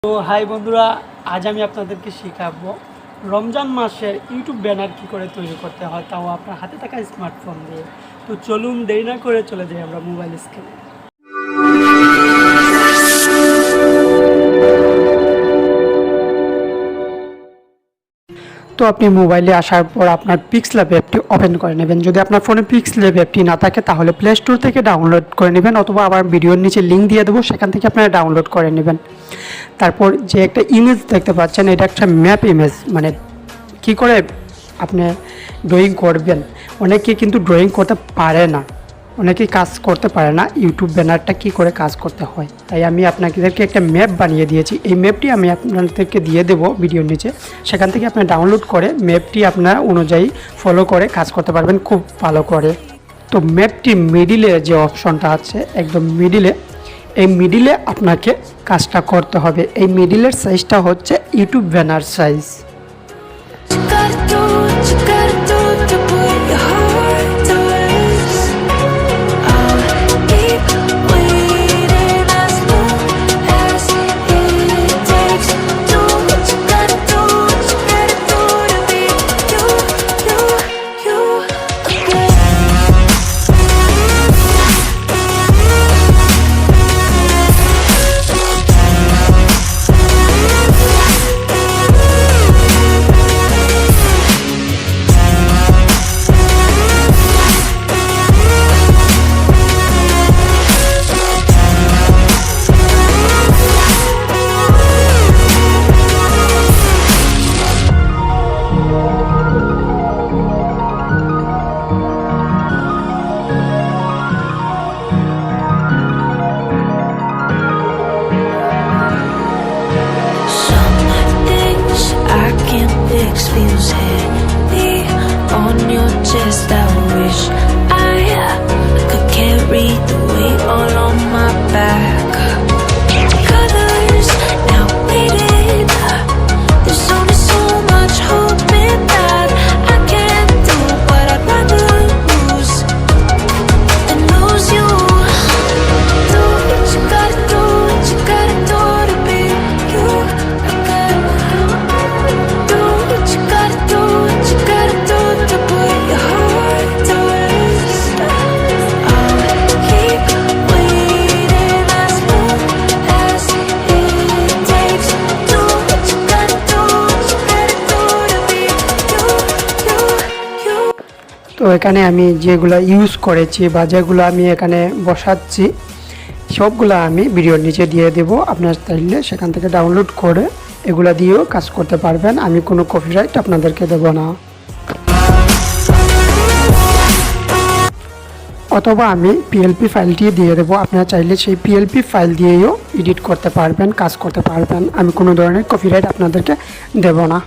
তো হাই বন্ধুরা, আজ আমি আপনাদেরকে শেখাবো রমজান মাসের ইউটিউব ব্যানার কী করে তৈরি করতে হয়, তাও আপনার হাতে থাকা স্মার্টফোন দিয়ে। তো চলুন দেরি না করে চলে যাই আমরা মোবাইল স্ক্রিনে। তো আপনি মোবাইলে আসার পর আপনার পিক্সেলab অ্যাপটি ওপেন করে নেবেন। যদি আপনার ফোনে পিক্সেলab অ্যাপটি না থাকে তাহলে প্লে স্টোর থেকে ডাউনলোড করে নেবেন, অথবা আবার ভিডিওর নিচে লিঙ্ক দিয়ে দেবো, সেখান থেকে আপনারা ডাউনলোড করে নেবেন। তারপর যে একটা ইমেজ দেখতে পাচ্ছেন, এটা একটা ম্যাপ ইমেজ, মানে কি করে আপনি ড্রয়িং করবেন। অনেকে কিন্তু ড্রয়িং করতে পারে না, অনেকেই কাজ করতে পারে না ইউটিউব ব্যানারটা কি করে কাজ করতে হয়। তাই আমি আপনাদেরকে একটা ম্যাপ বানিয়ে দিয়েছি। এই ম্যাপটি আমি আপনাদেরকে দিয়ে দেবো ভিডিওর নিচে, সেখান থেকে আপনি ডাউনলোড করে ম্যাপটি আপনার অনুযায়ী ফলো করে কাজ করতে পারবেন খুব ভালো করে। তো ম্যাপটি মিডিলে যে অপশনটা আছে, একদম মিডিলে, এই মিডিলে আপনাকে কাজটা করতে হবে। এই মিডিলের সাইজটা হচ্ছে YouTube banner size. Feels heavy on your chest. I wish I could carry the weight all on my back. Colors now faded. There's only so much hoping that I can't do, but I'd rather lose than lose you. Do what you gotta do, what you gotta do to be you. তো এখানে আমি যেগুলো use করেছি বা যেগুলো আমি এখানে বসাচ্ছি, সবগুলো আমি ভিডিওর নিচে দিয়ে দেব। আপনার চাইলে সেখান থেকে ডাউনলোড করে এগুলা দিয়েও কাজ করতে পারবেন। আমি কোনো কপিরাইট আপনাদেরকে দেব না, অথবা আমি পিএলপি ফাইলটি দিয়ে দেবো। আপনারা চাইলে সেই পিএলপি ফাইল দিয়েও এডিট করতে পারবেন, কাজ করতে পারবেন। আমি কোনো ধরনের কপিরাইট আপনাদেরকে দেব না।